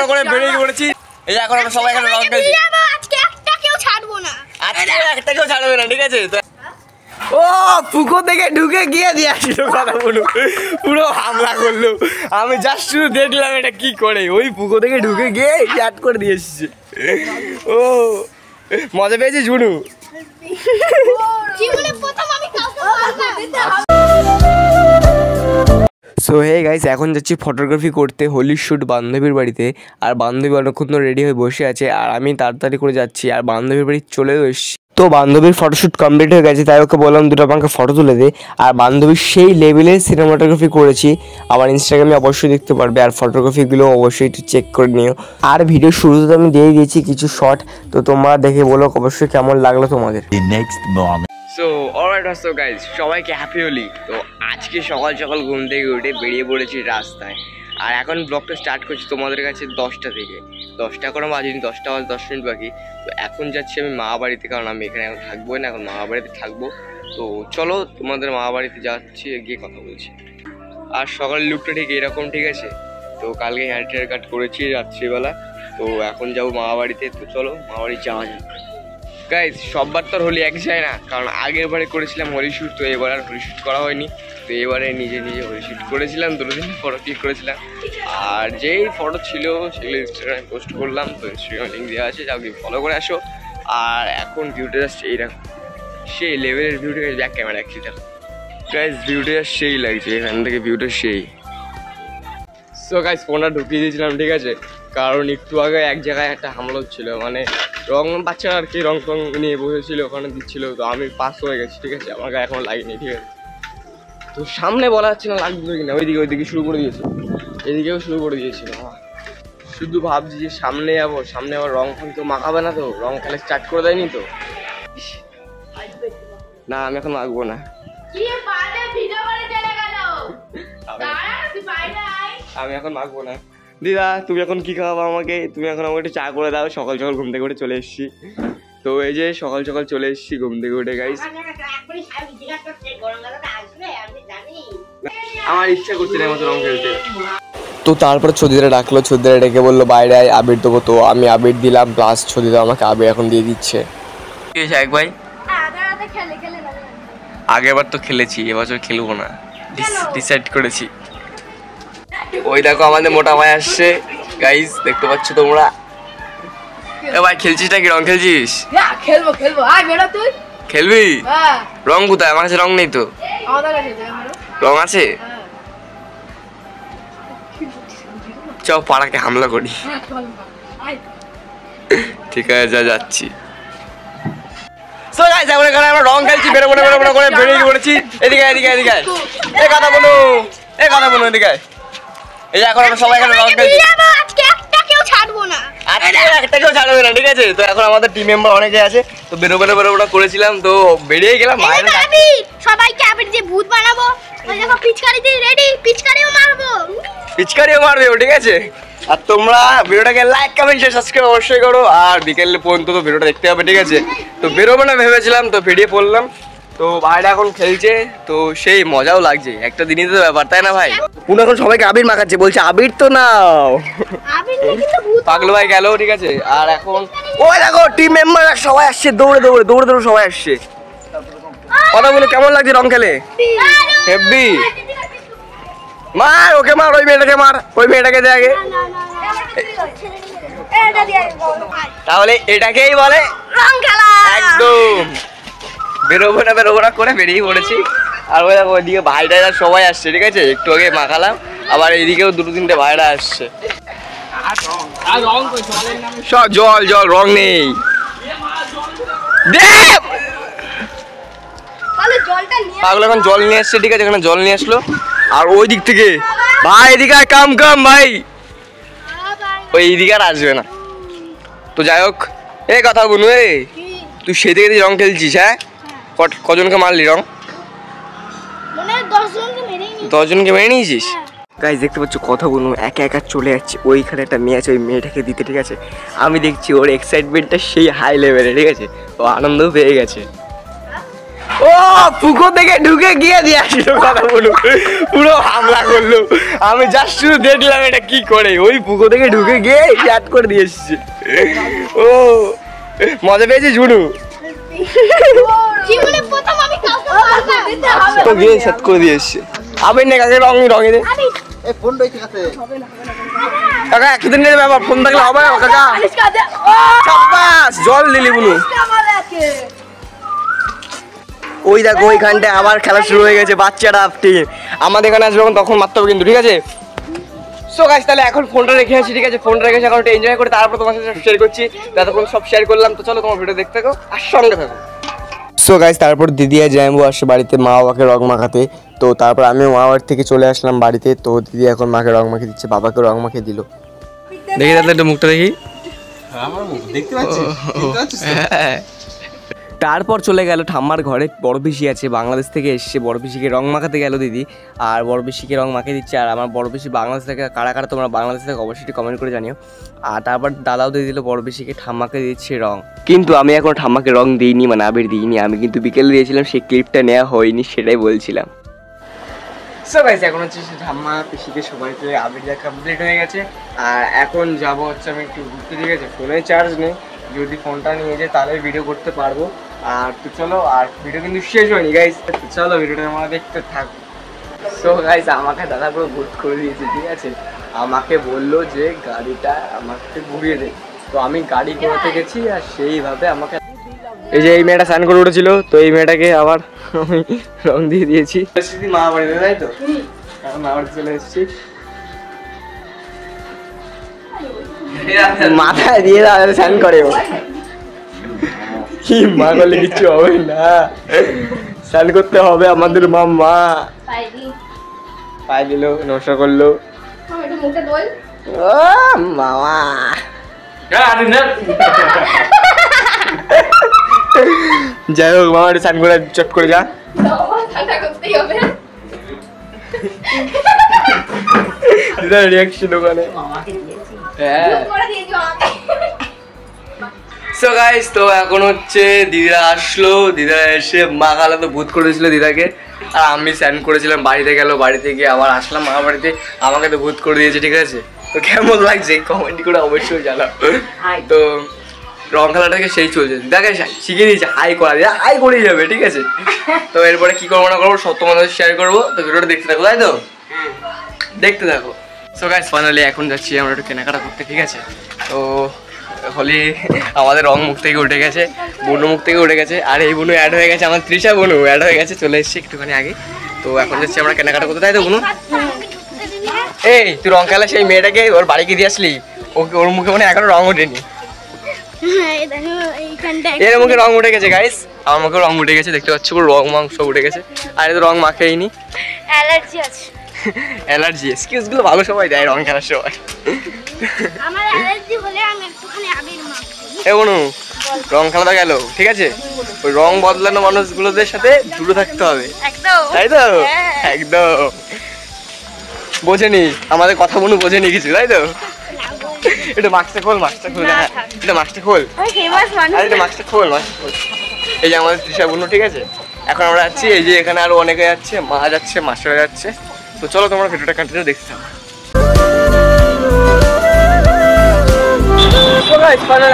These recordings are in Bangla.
বেরোবো করে বেরিয়ে পড়েছি। এই এখন আমরা সবাই এখানে রং খেলছি। আজকে একটা কেউ ছাড়বো না, আজকে একটা কেউ ছাড়বে না, ঠিক আছে? ও পুকুর থেকে ঢুকে গিয়ে দিয়ে আসছিল কথা বলুন, পুরো হামলা করলো। আমি জাস্ট শুধু দেখলাম এটা কি করে, ওই পুকুর থেকে ঢুকে গিয়ে চ্যাট করে দিয়ে এসেছে। ও মজা পেয়েছি ঝুনু। সো হে গাইস, এখন যাচ্ছি ফটোগ্রাফি করতে হোলি শ্যুট বান্ধবীর বাড়িতে। আর বান্ধবী অনেকক্ষণ তো রেডি হয়ে বসে আছে, আর আমি তাড়াতাড়ি করে যাচ্ছি। আর বান্ধবীর বাড়ি চলেও এসেছি। তো বান্ধবীর ফটোশ্যুট কমপ্লিট হয়ে গেছে, তাই ওকে বললাম দুটো আমাকে ফটো তুলে দে। আর বান্ধবীর সেই লেভেলে সিনেমাটোগ্রাফি করেছি, আমার ইনস্টাগ্রামে অবশ্যই দেখতে পারবে। আর ফটোগ্রাফিগুলো অবশ্যই একটু চেক করে নিও। আর ভিডিও শুরুতে তো আমি দিয়ে দিয়েছি কিছু শট, তো তোমরা দেখে বলো অবশ্যই কেমন লাগলো তোমাদের। সো অলরাইট সো গাইস, সবাইকে হ্যাপি হোলি। তো আজকে সকাল সকাল ঘুম থেকে উঠে বেরিয়ে পড়েছি রাস্তায়। আর এখন ব্লগটা স্টার্ট করছি তোমাদের কাছে 10টা থেকে। 10টা এখনো বাজেনি, 10টা বাজে 10 মিনিট বাকি। তো এখন যাচ্ছি আমি মা বাড়িতে, কারণ আমি এখানে এখন থাকবো না, এখন মা বাড়িতে থাকবো। তো চলো তোমাদের মা বাড়িতে যাচ্ছি, গিয়ে কথা বলছি। আর সকালের লুকটা ঠিক এরকম, ঠিক আছে? তো কালকে হেয়ার কাট করেছি রাত্রিবেলা, তো এখন যাবো মা বাড়িতে। তো চলো মা বাড়ি যাওয়া যাক। গাইজ সববার তো হোলি এক যায় না, কারণ আগের বারে করেছিলাম হোলি শ্যুট, তো এবার আর হোলি শ্যুট করা হয়নি। তো এবারে নিজে নিজে হোলি শ্যুট করেছিলাম, 2 দিন ফটো ক্লিক করেছিলাম। আর যেই ফটো ছিল সেগুলো ইনস্টাগ্রামে পোস্ট করলাম, তো ইনস্টাগ্রামে লিঙ্ক দেওয়া আছে, যাও গিয়ে ফলো করে আসো। আর এখন ভিউটা জাস্ট এইরকম, সেই লেভেলের ভিউটা ব্যাক ক্যামেরা অ্যাকচুয়ালি দেখো গাইজ, ভিউটা সেই লাগছে এখান থেকে, ভিউটা সেই। সো গাইজ ফোনটা ঢুকিয়ে দিয়েছিলাম, ঠিক আছে? কারণ একটু আগে এক জায়গায় একটা হামলা হচ্ছিল, মানে রং বাচ্চারা আর কি রং টং নিয়ে বসেছিল, ওখানে দিচ্ছিল। তো আমি পাস হয়ে গেছি, ঠিক আছে? আমার গায়ে এখন লাগেনি, ঠিক আছে? তো সামনে বলা হচ্ছে না লাগবে কিনা, ওইদিকে শুরু করে দিয়েছে, এদিকেও শুরু করে দিয়েছিল। শুধু ভাবছি যে সামনে যাবো, সামনে আবার রং ফং তো মাখাবে না, তো রং খেলে স্টার্ট করে দেয়নি তো। না আমি এখন মাখবো না, আমি এখন মাখবো না। দিদা তুমি এখন কি খাওয়াবো আমাকে? তুমি এখন আমাকে একটু চা করে দাও, সকাল সকাল ঘুম থেকে উঠে চলে এসেছি। তো এই যে সকাল সকাল চলে এসেছি ঘুম থেকে উঠে গাইস। আমার ইচ্ছা করছে না মতো রং খেলতে। তো তারপরে ছদিরা ডাকলো, ছদিরা ডেকে বললো বাইরে আয় আবির দেবো। তো আমি আবির দিলাম, প্লাস ছদিরা আমাকে আবির এখন দিয়ে দিচ্ছে। এক ভাই আগেরবার তো খেলেছি, এবছর খেলবো না, ডিসাইড করেছি। ওই দেখো আমাদের মোটা ভাই আসছে গাইস, দেখতে পাচ্ছ তোমরা। এ ভাই খেলছিস নাকি, রং খেলছিস? খেলবো আয় বেরো তুই। খেলবি? রং কোথায়? আমার কাছে রং নেই তো। রং আছে? চল পাড়াকে হামলা করি। ঠিক আছে যাচ্ছি। সো গাইস এখন এখানে আমরা রং খেলছি, বেরোবো না করে বেরিয়ে পড়েছি। এদিকে এদিকে এদিকে এই কথা বলো, এই কথা বলো এদিকে। এই এখন আমরা সবাই এখানে রং খেলছি। আজকে একটা কেউ ছাড়বো না, আজকে একটা কেউ ছাড়বে না, ঠিক আছে? তো এখন আমাদের টিম মেম্বার অনেকে আছে, তো বেরোবো না করেছিলাম, তো বেরিয়ে গেলাম বাইরে। সবাইকে আবির দিয়ে ভূত বানাবো। ওই দেখো পিচকারি দিয়ে রেডি, পিচকারিও মারবে, ঠিক আছে? আর তোমরা ভিডিওটাকে লাইক কমেন্ট শেয়ার সাবস্ক্রাইব অবশ্যই করো। আর বিকেলে পর্যন্ত তো ভিডিওটা দেখতে হবে, ঠিক আছে? তো বেরোবো না ভেবেছিলাম, তো বেরিয়ে পড়লাম। তো ভাইরা এখন খেলছে, তো সেই মজাও লাগছে, একটা দিনই তো ব্যাপার, তাই না ভাই? পুরো এখন সবাইকে আবির মাখাচ্ছে, বলছে আবির তো নাও। পাগল ভাই গেল, ঠিক আছে? আর এখন ওই দেখো টিম মেম্বার সবাই আসছে, দৌড়ে সবাই আসছে। কথা বলো কেমন লাগছে রং খেলে? হেভি। মার ওকে, মার ওই মেয়েটাকে, মার ওই মেয়েটাকে দে আগে। তাহলে এটাকেই বলে রং খেলা। একদম বেরোবো না করে বেরিয়ে পড়েছি। আর ওই দেখো ওইদিকে ভাইরা সবাই আসছে, ঠিক আছে? একটু আগে মাখালাম, আবার এইদিকেও 2-3টে ভাইরা আসছে। সব জল রং নেই। পাগল এখন জল নিয়ে আসছে, ঠিক আছে? এখানে জল নিয়ে আসলো। আর ওই দিক থেকে ভাই এদিকে কাম ভাই, ওই এইদিকে আর আসবে না। তো যাই হোক, এই কথা বলু, তুই সেই থেকে রং খেলছিস? হ্যাঁ, কজনকে মারলি রং? 10 জনকে মেরে নিয়েছিস? গাইস দেখতে পাচ্ছ কথা বলু একা চলে যাচ্ছে, ওইখানে একটা মেয়ে আছে, ওই মেয়েটাকে দিতে, ঠিক আছে? আমি দেখছি ওর এক্সাইটমেন্টটা সেই হাই লেভেলে, ঠিক আছে? ও আনন্দও পেয়ে গেছে। ও ও পুকুর থেকে ঢুকে গিয়ে দিয়ে আসলো কথা বলো, পুরো হামলা করলো। আমি জাস্ট শুধু দেখলাম এটা কি করে, ওই পুকুর থেকে ঢুকে গিয়ে চাট করে দিয়ে এসছে। ও মজা পেয়েছে ঝুনু। জীবনে প্রথম আমি কাউকে মারলাম। তো গিয়ে সেট করে দিয়ে এসছে। আবার না কাকে রঙে দে। এই ফোন রয়েছে কাছে কাকা একদিন নিয়ে ব্যাপার, ফোন থাকলে হবে না কাকা। সাব্বাস, জল দিলি বুনু। ওই দেখো ওইখানটায় আবার খেলা শুরু হয়ে গেছে, বাচ্চারা আপনি আমাদের এখানে আসবে তখন মারতে হবে কিন্তু, ঠিক আছে? সো গাইস তাহলে এখন ফোনটা রেখে আছি, ঠিক আছে? ফোনটা রেখে এখন একটু এনজয় করে তারপর তোমার সাথে শেয়ার করছি। যতক্ষণ সব শেয়ার করলাম, তো চলো তোমার ভিডিও দেখতে থাকো আর সঙ্গে থাকো। সো গাইস তারপর দিদি আর জামাইবু আসছে বাড়িতে মা বাবাকে রং মাখাতে। তো তারপর আমিও মা বাবার থেকে চলে আসলাম বাড়িতে। তো দিদি এখন মাকে রং মাখিয়ে দিচ্ছে, বাবাকে রং মাখিয়ে দিল। দেখি তাহলে একটু মুখটা দেখি। আমার মুখ দেখতে পাচ্ছিস? তারপর চলে গেল ঠাম্মার ঘরে, বড় পিসি আছে বাংলাদেশ থেকে এসছে, বড় পিসিকে রং মাখাতে গেল দিদি। আর বড় পিসিকে রং মাখিয়ে দিচ্ছে। আর আমার বড় পিসি বাংলাদেশ থেকে, কারা কারা তোমরা বাংলাদেশ থেকে অবশ্যই কমেন্ট করে জানিও। আর তারপর দাদাও দিয়ে দিল বড় পিসিকে, ঠাম্মাকে দিচ্ছে রং। কিন্তু আমি এখন ঠাম্মাকে রং দিইনি, মানে আবির দিইনি। আমি কিন্তু বিকেলে দিয়েছিলাম, সেই ক্লিপটা নেওয়া হয়নি, সেটাই বলছিলাম। সো গাইস এখন হচ্ছে ঠাম্মা পিসিকে সবাইকে আবির দেওয়া কমপ্লিট হয়ে গেছে। আর এখন যাব হচ্ছে আমি একটু ঘুরতে, ঠিক আছে? ফোনে চার্জ নেই, যদি ফোনটা নিয়ে যাই তাহলে ভিডিও করতে পারবো। আর তো চলো, আর ভিডিও কিন্তু শেষ হয়নি গাইস, চলো ভিডিওটা আমরা দেখতে থাকবো। সো গাইস আমাকে দাদা পুরো ভোট করে দিয়েছে, ঠিক আছে? আমাকে বললো যে গাড়িটা আমাকে ঘুরিয়ে দে। তো আমি গাড়ি ঘোরাতে গেছি আর সেইভাবে আমাকে, এই যে এই মেয়েটা স্নান করে উঠেছিল, তো এই মেয়েটাকে আবার আমি রং দিয়ে দিয়েছি। মা বাড়িতে, তাই তো? মা বাড়িতে চলে এসেছি, মাথায় দিয়ে স্নান করে। কি মা করলে কিচ্ছু হবে না, স্নান করতে হবে আমাদের মাম্মা। পায়ে দিল, নমস্কার করলো। ও মামা যাই হোক, মামা স্নান করে চট করে যা। রিয়াকশন ওখানে। সো গাইস তো এখন হচ্ছে দিদিরা আসলো, দিদিরা এসে মা খালা তো ভূত করে দিয়েছিল দিদাকে, আর আমি স্নান করেছিলাম, বাড়িতে গেল, বাড়িতে গিয়ে আবার আসলাম মা বাড়িতে, আমাকে তো ভূত করে দিয়েছে, ঠিক আছে? তো কেমন লাগছে কমেন্ট করে অবশ্যই জানাও। তো রং খেলাটাকে সেই চলছে, দিদাকে শিখিয়ে দিয়েছে হাই করা, দিদা হাই করেই যাবে, ঠিক আছে? তো এরপরে কি করবো না করবো সব তোমাদের শেয়ার করবো, তো ভিডিওটা দেখতে থাকো, তাই তো? দেখতে থাকো। সো গাইস ফাইনালি এখন যাচ্ছি আমরা একটু কেনাকাটা করতে, ঠিক আছে? তো হোলি আমাদের রং মুখ থেকে উঠে গেছে, বুনু মুখ থেকে উঠে গেছে, আর এই বুনু অ্যাড হয়ে গেছে, আমার তৃষা বুনু অ্যাড হয়ে গেছে, চলে এসেছি একটুখানি আগে। তো এখন যাচ্ছি আমরা কেনাকাটা করতে, তাই তো বুনু? এই তুই রং খেলা সেই মেয়েটাকে ওর বাড়িকে দিয়ে আসলি, ওকে ওর মুখে মানে এখনো রং ওঠেনি, এর মুখে রং উঠে গেছে গাইস, আমার মুখে রং উঠে গেছে, দেখতে পাচ্ছ পুরো রং মাংস উঠে গেছে। আর এত রং মাখেইনি, অ্যালার্জি আছে। অ্যালার্জি এক্সকিউজ গুলো ভালো সবাই দেয় রং খেলার সময়। আমার অ্যালার্জি হলে আমি একটুখানি আবির মাখি। এ বনু রং খেলাটা গেল, ঠিক আছে? ওই রং বদলানো মানুষগুলোদের সাথে দূরে থাকতে হবে, একদম, তাই তো? একদম বোঝেনি আমাদের কথা, বনু বোঝেনি কিছু, তাই তো? এটা মাস্কটা খোল, মাস্কটা খোল, হ্যাঁ এটা মাস্কটা খোল, আর এটা মাস্কটা খোল, মাস্কটা খোল। এই যে আমাদের তৃষা বনু, ঠিক আছে? এখন আমরা যাচ্ছি, এই যে এখানে আরো অনেকে যাচ্ছে, মা যাচ্ছে, মাস্টার যাচ্ছে। তো চলো তোমরা ভিডিওটা কন্টিনিউ দেখতে থাকো।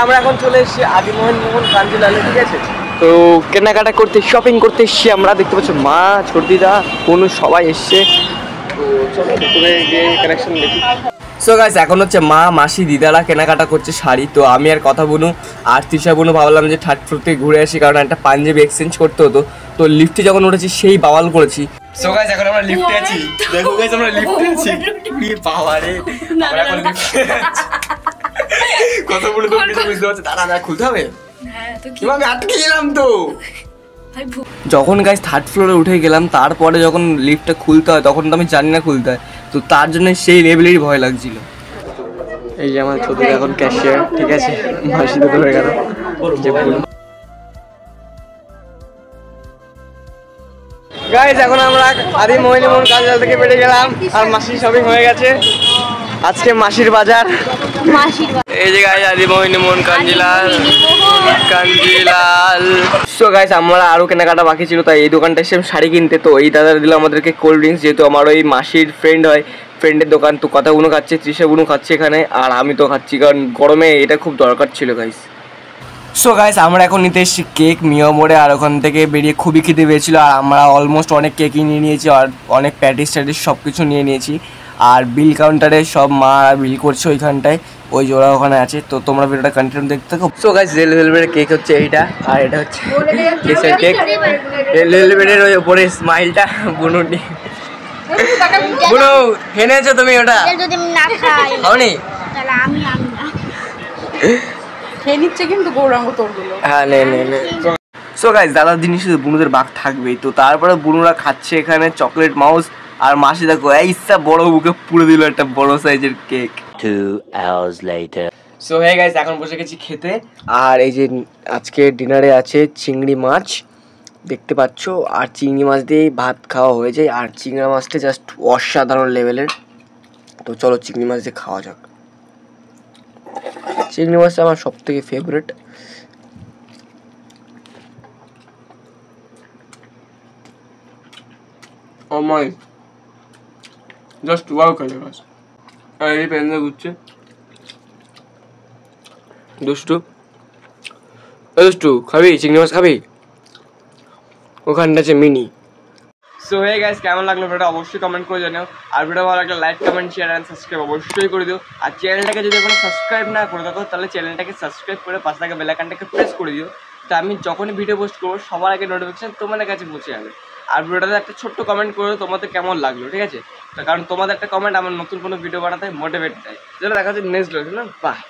আমরা এখন চলে এসেছি আদিমোহন কাঞ্জিলালে, ঠিক আছে? তো কেনাকাটা করতে, শপিং করতে এসেছি আমরা, দেখতে পাচ্ছ মা ছোটদিদা কোনো সবাই এসছে। তো চলো ভেতরে গিয়ে কালেকশন দেখি। সো গাইস এখন হচ্ছে মা মাসি দিদারা কেনাকাটা করছে শাড়ি। তো আমি আর কথা বলু আর তৃষা বোনও ভাবলাম যে থার্ড ফ্লোর থেকে ঘুরে আসি, কারণ একটা পাঞ্জাবি এক্সচেঞ্জ করতে হতো। তো লিফটে যখন উঠেছি সেই বাওয়াল করেছি। সো গাইস এখন আমরা লিফটে আছি, দেখো গাইস আমরা লিফটে আছি, কি বাবা রে, আমরা এখন লিফটে আছি। কত বড় তো কিছু বুঝতে পারছি, দাঁড়া খুলতে হবে। হ্যাঁ তো কি, আমি আটকে গেলাম তো। যখন গাইস থার্ড ফ্লোরে উঠে গেলাম, তারপরে যখন লিফটটা খুলতে হয় তখন তো আমি জানি না খুলতে হয়, তো তার জন্য সেই লেভেলেরই ভয় লাগছিল। এই যে আমার ছোট এখন ক্যাশিয়ার, ঠিক আছে? মাসি তো হয়ে গেল গাইস, এখন আমরা আদিমোহন কাঞ্জিলাল থেকে বেরিয়ে গেলাম, আর মাসি শপিং হয়ে গেছে। আজকে মাসির বাজার। এই যে গাইস আদিমোহিনী মোহন কাঞ্জিলাল। সো গাইস আমরা আরো কেনাকাটা বাকি ছিল, তাই এই দোকানটা এসে শাড়ি কিনতে। তো এই দাদা দিল আমাদেরকে কোল্ড ড্রিঙ্কস, যেহেতু আমার ওই মাসির ফ্রেন্ড হয়, ফ্রেন্ডের দোকান। তো কথাগুলো খাচ্ছে, তৃষাগুলো খাচ্ছে এখানে, আর আমি তো খাচ্ছি কারণ গরমে এটা খুব দরকার ছিল গাইস। সো গাইস আমরা এখন নিতে এসেছি কেক মিও মোড়ে, আর ওখান থেকে বেরিয়ে খুবই খিদে পেয়েছিল, আর আমরা অলমোস্ট অনেক কেকই নিয়ে নিয়েছি, আর অনেক প্যাটিস ট্যাটিস সব কিছু নিয়ে নিয়েছি। আর বিল কাউন্টারে সব মা বিল করছে ওইখানটায়, ওই জোড়া ওখানে আছে। তো তোমরা ভিডিওটা কন্টিনিউ দেখতে থাকো। সো গাইস রেল ভেলভেটের কেক হচ্ছে এইটা, আর এটা হচ্ছে কেসের কেক। রেল ভেলভেটের ওই উপরে স্মাইলটা বুনুটি। বুনু হেনেছো তুমি ওটা? যদি আমি না খাই খাওনি? তাহলে আমি না খেয়ে নিচ্ছে কিন্তু গৌরাঙ্গ তোরগুলো। হ্যাঁ নে। সো গাইস দাদার জিনিস বুনুদের ভাগ থাকবেই। তো তারপরে বুনুরা খাচ্ছে এখানে চকলেট মাউস, আর মাসি দেখো এই ইচ্ছা বড় বুকে পুরো দিল একটা বড় সাইজের cake. 2 hours later. So hey guys এখন বসে গেছি খেতে, আর এই যে আজকে ডিনারে আছে চিংড়ি মাছ দেখতে পাচ্ছ, আর চিংড়ি মাছ দিয়েই ভাত খাওয়া হয়ে যায়, আর চিংড়ি মাছটা জাস্ট অসাধারণ লেভেলের। তো চলো চিংড়ি মাছ দিয়ে খাওয়া যাক। চিংড়ি মাছটা আমার সব থেকে favourite. Oh my just wow কাজ মাছ। আর এই পেনটা ঘুরছে দুষ্টু। দুষ্টু খাবি চিংড়ি মাছ খাবি? ওখানটা আছে মিনি। সো হে গাইস কেমন লাগলো ভিডিওটা অবশ্যই কমেন্ট করে জানাও, আর ভিডিও ভালো লাগলে like comment share and subscribe অবশ্যই করে দিও। আর চ্যানেলটাকে যদি এখনো সাবস্ক্রাইব না করে থাকো তাহলে চ্যানেলটাকে সাবস্ক্রাইব করে পাশে থাকা বেল আইকনটাকে প্রেস করে দিও, তো আমি যখনই ভিডিও পোস্ট করবো সবার আগে নোটিফিকেশন তোমাদের কাছে পৌঁছে যাবে। আর ভিডিওটাতে একটা ছোট্ট কমেন্ট করে তোমাদের কেমন লাগলো, ঠিক আছে? কারণ তোমাদের একটা কমেন্ট আমার নতুন কোনো ভিডিও বানাতে মোটিভেট দেয়। চলো দেখা হচ্ছে নেক্সট ভিডিও, বাই।